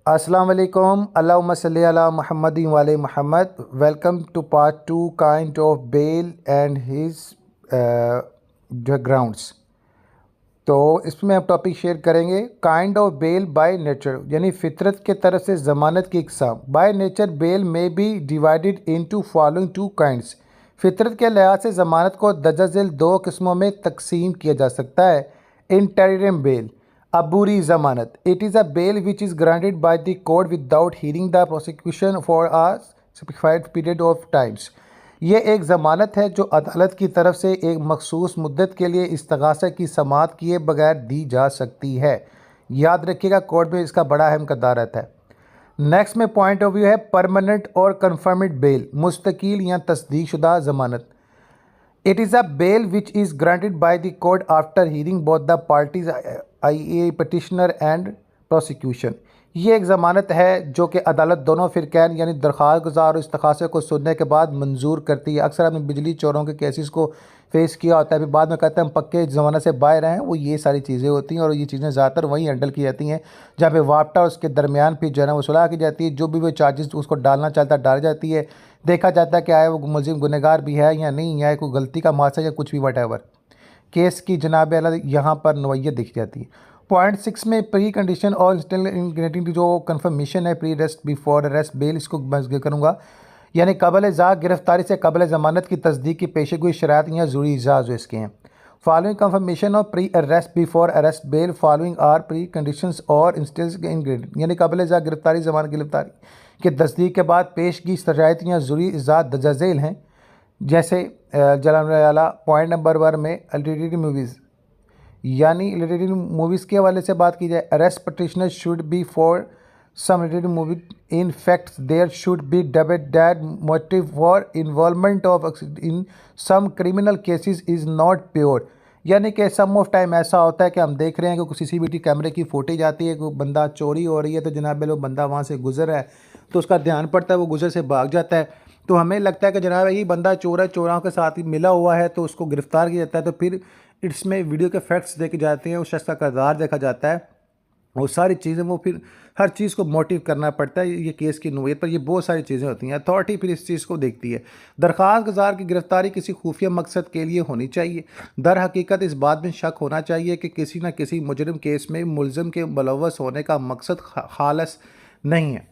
अस्सलाम वालेकुम अल्लाहुम्मा सल्ली अला मुहम्मदिन वाले Mohammad. Welcome to part 2 kind of bail and his जो ग्राउंड्स। तो इसमें हम टॉपिक शेयर करेंगे kind of bail by nature, यानी फितरत के तरफ से ज़मानत की इकसाम। बाय नेचर बेल में be divided into following two kinds. फितरत के लिहाज से ज़मानत को दर्ज दो किस्मों में तकसीम किया जा सकता है। इंटरिम बेल, अबूरी ज़मानत। It is a bail which is granted by the court without hearing the prosecution for a specified period of times. ये एक ज़मानत है जो अदालत की तरफ से एक मखसूस मुद्दत के लिए इस्तगासा की समाअत किए बगैर दी जा सकती है। याद रखिएगा, कोर्ट में इसका बड़ा अहम किरदार रहता है। नेक्स्ट में पॉइंट ऑफ व्यू है परमानेंट और कन्फर्म्ड बेल, मुस्तकिल या तस्दीक शुदा ज़मानत। It is a bail which is granted by the court after hearing both the parties I petitioner and prosecution. ये एक ज़मानत है जो कि अदालत दोनों फ़िरक़ैन यानी दरख्वास्त गुज़ार और इस्तग़ासे को सुनने के बाद मंजूर करती है। अक्सर हमने बिजली चोरों के केसेस को फेस किया होता है, फिर बाद में कहते हैं हम पक्के ज़मानत से बाहर हैं। वो ये सारी चीज़ें होती हैं और ये चीज़ें ज़्यादातर वहीं हैंडल की जाती हैं जहाँ पे वापटा उसके दरमियान फिर जो है ना वो सुलह की जाती है। जो भी वो चार्जेस उसको डालना चाहता है डाल जाती है। देखा जाता है कि आए वो मुलज़िम गुनहगार भी है या नहीं, या कोई गलती का मासा या कुछ भी वट केस की जनाब अला यहाँ पर नवैयत दिख जाती है। पॉइंट 6 में प्री कंडीशन और इंस्टेंट जो कन्फर्मेशन है pre arrest before arrest bell, इसको मैं करूँगा। यानी कबल ज़ा गिरफ्तारी से कबल ज़मानत की तस्दीक की पेशेगोई शरात या ज़रूरी इजाज़ जो इसके हैं। Following confirmation of pre arrest before arrest bail following are pre conditions और इंस्टेंट इंग्रेडिएंट, यानी कबल ज़ा गिरफ्तारी ज़मानत गिरफ्तारी की तस्दीक के बाद पेश की शराइत या ज़रूरी इजाज़ दर्ज झेल हैं। जैसे जला पॉइंट नंबर 1 में एलिटेड मूवीज़, यानी रिलेटेड मूवीज़ के हवाले से बात की जाए, arrest petitioner should be for some related movie in fact there should be that motive for involvement of in some criminal cases is not pure. यानी कि सम ऑफ टाइम ऐसा होता है कि हम देख रहे हैं कि CCTV कैमरे की फुटेज आती है, कोई बंदा चोरी हो रही है तो जनाब वो बंदा वहाँ से गुजर रहा है तो उसका ध्यान पड़ता है, वो गुजर से भाग जाता है। तो हमें लगता है कि जनाब ये बंदा चोर है, चोरों के साथ ही मिला हुआ है, तो उसको गिरफ्तार किया जाता है। तो फिर इसमें वीडियो के फैक्ट्स देखे जाते हैं, उस शख्स का किरदार देखा जाता है, वो सारी चीज़ें वो फिर हर चीज़ को मोटिव करना पड़ता है ये केस की नोयत पर। ये बहुत सारी चीज़ें होती हैं। अथॉरिटी फिर इस चीज़ को देखती है। दरख्वास्त गुजार की गिरफ्तारी किसी खुफिया मकसद के लिए होनी चाहिए। दर हकीकत इस बात में शक होना चाहिए कि किसी न किसी मुजरिम केस में मुलज़िम के मुलव्वस होने का मकसद खालस नहीं है।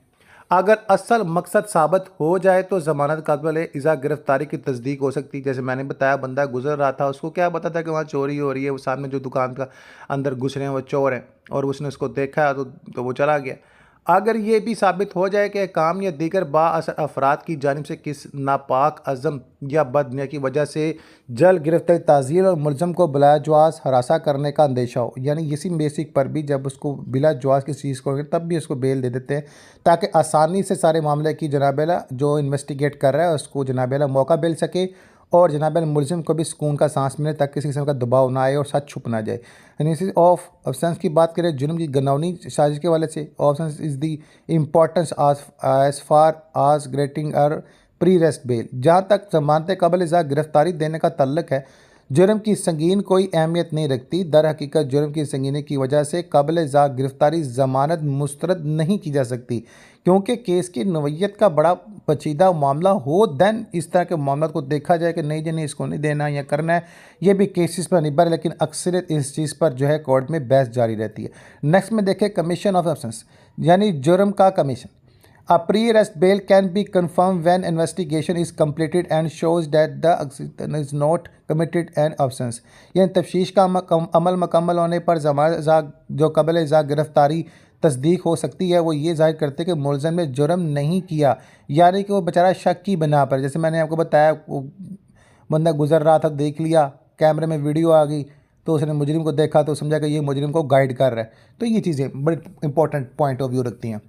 अगर असल मकसद साबित हो जाए तो ज़मानत काबिल इज़ा गिरफ्तारी की तस्दीक हो सकती है। जैसे मैंने बताया, बंदा गुजर रहा था, उसको क्या पता था कि वहाँ चोरी हो रही है, वो सामने जो दुकान का अंदर घुस रहे हैं वो चोर हैं और उसने उसको देखा तो वो चला गया। अगर ये भी साबित हो जाए कि काम या दीगर बाअसर अफराद की जानिब से किस नापाक अज़म या बदनिया की वजह से जल गिरफ्तारी ताज़ीर और मुलज़म को बिलाजवाज़ हरासा करने का अंदेशा हो, यानी इसी बेसिक पर भी जब उसको बिलाजवाज़ किसी चीज़ को तब भी उसको बेल दे देते हैं ताकि आसानी से सारे मामले की जनाबेला जो इन्वेस्टिगेट कर रहा है उसको जनाबेला मौका मिल सके और जनाबेला मुलज़िम को भी सुकून का सांस मिले ताकि किसी किस्म का दबाव ना आए और सच छुप ना जाए। एनालिसिस ऑफ ऑप्शंस की बात करें, जुर्म की गनौनी साजिश के वाले से option is the importance as far as granting और प्री रेस्ट बेल। जहाँ तक ज़मानत कबल ज़ा गिरफ्तारी देने का तल्लक है, जुर्म की संगीन कोई अहमियत नहीं रखती। दर हकीकत जुर्म की संगीनी की वजह से कबल ज़ा गिरफ्तारी ज़मानत मुस्तरद नहीं की जा सकती, क्योंकि केस की नवैयत का बड़ा पेचीदा मामला हो। दैन इस तरह के मामला को देखा जाए कि नहीं जी नहीं इसको नहीं देना या करना है, ये भी केसेस पर निर्भर है, लेकिन अक्सरियत इस चीज़ पर जो है कोर्ट में बहस जारी रहती है। नेक्स्ट में देखें कमीशन ऑफ एब्सेंस, यानी जुर्म का commission. A pre-arrest bail can be confirmed when investigation is completed and shows that the accused is not committed an offence। यानी तफ्तीश का अमल मुकम्मल होने पर ज़मानत जो कबल ज़ा गिरफ्तारी तस्दीक हो सकती है, वो ये जाहिर करते कि मुलज़िम ने जुर्म नहीं किया, यानी कि वो बेचारा शक की बिना पर, जैसे मैंने आपको बताया वो बंदा गुजर रहा था, देख लिया कैमरे में वीडियो आ गई तो उसने मुजरिम को देखा तो समझा कि ये मुजरिम को गाइड कर रहा है। तो ये चीज़ें बड़ी इंपॉर्टेंट पॉइंट ऑफ व्यू रखती हैं।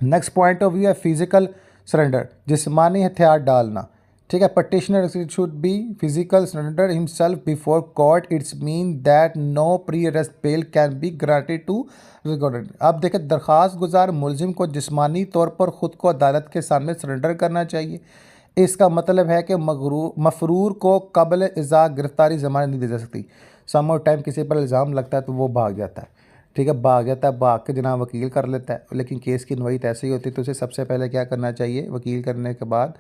नेक्स्ट पॉइंट ऑफ व्यू है फिजिकल सरेंडर, जिस्मानी हथियार डालना। ठीक है, petitioner should be physical surrender himself before court. It's mean that no pre arrest bail can be granted to recorded. अब देखें, दरख्वास्त गुजार मुलजिम को जिस्मानी तौर पर ख़ुद को अदालत के सामने सरेंडर करना चाहिए। इसका मतलब है कि मफरूर को कबल इज़ा गिरफ्तारी ज़मानत नहीं दी जा सकती। सम और टाइम किसी पर इल्ज़ाम लगता है तो वो भाग जाता है। ठीक है, भाग जाता है, भाग के जनाब वकील कर लेता है, लेकिन केस की नवईत ऐसे ही होती है, तो उसे सबसे पहले क्या करना चाहिए, वकील करने के बाद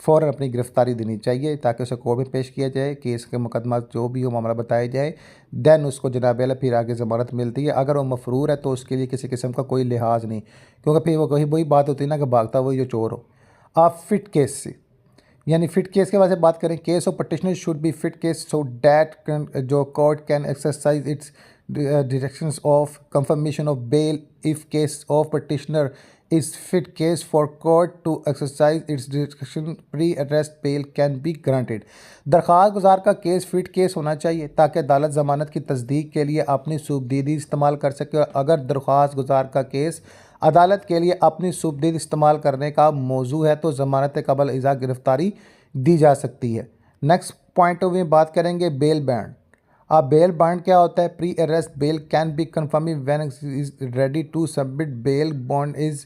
फ़ौरन अपनी गिरफ़्तारी देनी चाहिए ताकि उसे कोर्ट में पेश किया जाए, केस के मुकदमा जो भी हो मामला बताया जाए, दैन उसको जनाब अला फिर आगे ज़मानत मिलती है। अगर वो मफरूर है तो उसके लिए किसी किस्म का कोई लिहाज नहीं, क्योंकि फिर वो वही बात होती है ना कि भागता वही जो चोर हो। आप फिट केस से, यानी फिट केस के बारे में बात करें, case of petitioner should be fit case so that जो court can exercise its directions of confirmation of bail if case of petitioner is fit case for court to exercise its discretion pre-arrest bail can be granted। दरख्वास्त गुजार का case fit case होना चाहिए ताकि अदालत ज़मानत की तस्दीक के लिए अपनी सूबदीदी इस्तेमाल कर सके। अगर दरख्वास्त गुजार का केस अदालत के लिए अपनी सूबदीदी इस्तेमाल करने का मौजू है तो ज़मानत कबल इज़ा गिरफ़्तारी दी जा सकती है। नेक्स्ट पॉइंट ऑफ व्यू बात करेंगे बेल बैंड। अब बेल बॉन्ड क्या होता है? Pre arrest bail can be confirm when is ready to submit bail bond is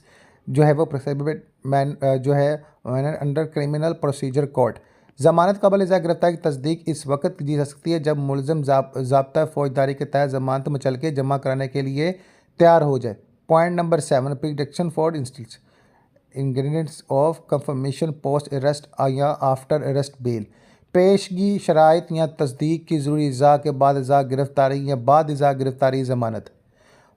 जो है वो प्रोहिबिटेड मैन जो है अंडर क्रिमिनल प्रोसीजर कोड। ज़मानत कबल इज़ा गिरफ्तारी की तस्दीक इस वक्त की जा सकती है जब मुलज़म ज़ाब्ता फ़ौजदारी के तहत ज़मानत मचल के जमा कराने के लिए तैयार हो जाए। Point number 7, prediction for institute ingredients of confirmation post arrest या आफ्टर अरेस्ट बेल। पेशगी शराइत या तस्दीक की ज़रूरी इज़ा के बाद इज़ा गिरफ़्तारी या बाद इज़ा गिरफ़्तारी ज़मानत।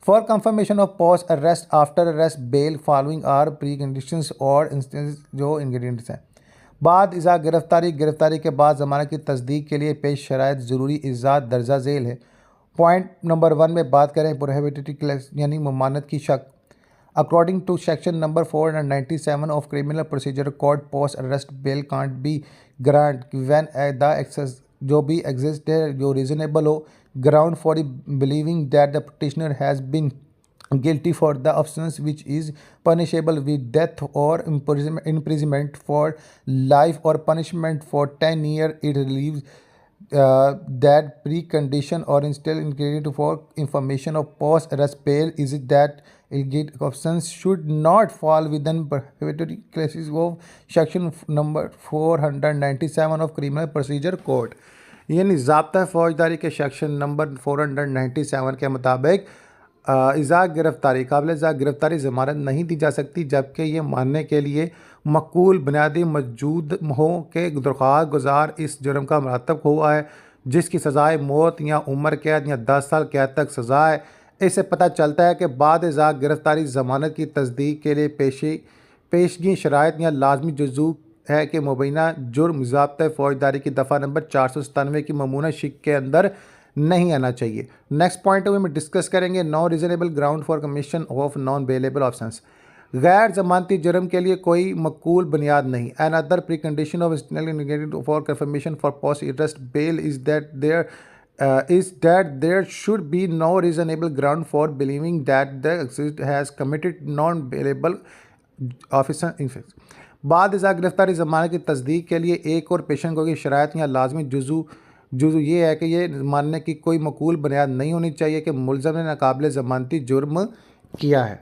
For confirmation of post arrest after arrest bail following are pre conditions और इंस्टेंस जो इंग्रेडिएंट्स हैं। बाद इज़ा गिरफ़्तारी के बाद ज़मानत की तस्दीक के लिए पेश शराइत ज़रूरी इज़ा दर्जा झेल है। पॉइंट नंबर 1 में बात करें प्रोहिबिटेड क्लेस यानी ममानत की शक। According to section number 497 of criminal procedure code post arrest bail can't be grant when the access जो भी एग्जिस्ट है जो रीजनेबल हो ground for believing that the petitioner has been guilty for the offense which is punishable with death or imprisonment for life or punishment for 10 years. It relieves that precondition or instill ingredient for information of post arrest bail is that illicit offense should not fall within prohibited classes of section number 497 of criminal procedure code। यानी ज़ाब्ता फ़ौजदारी के section number 497 के मुताबिक इज़ा गिरफ़्तारी काबिल इज़ा गिरफ़्तारी ज़मानत नहीं दी जा सकती जबकि ये मानने के लिए मक़बूल बुनियादी मौजूद हो कि दरख्वास्त गुजार इस जुर्म का मरतब हुआ है जिसकी सज़ाए मौत या उम्र कैद या 10 साल कैद तक सज़ा है। इससे पता चलता है कि बाद इज़ा गिरफ़्तारी ज़मानत की तस्दीक के लिए पेशगी शराइत या लाजमी जुज़ू है कि मुबैना जुर्म ज़ाब्ता फ़ौजदारी की दफ़ा नंबर 497 की ममूना शिक के अंदर नहीं आना चाहिए। नेक्स्ट पॉइंट में डिस्कस करेंगे non reasonable ground for commission of non bailable options. गैर जमानती जुर्म के लिए कोई मकबूल बुनियाद नहीं। Another pre condition of for confirmation for post arrest bail is that there should be no reasonable ground for believing that the accused has committed non bailable offence in fact. बाद इज़ा गिरफ़्तारी ज़मानत की तस्दीक के लिए एक और पेशन गोई शराइत या लाजमी जुज़ू ये है कि ये मानने की कोई मकबूल बुनियाद नहीं होनी चाहिए कि मुलज़म ने नाकाबिल ज़मानती जुर्म किया है।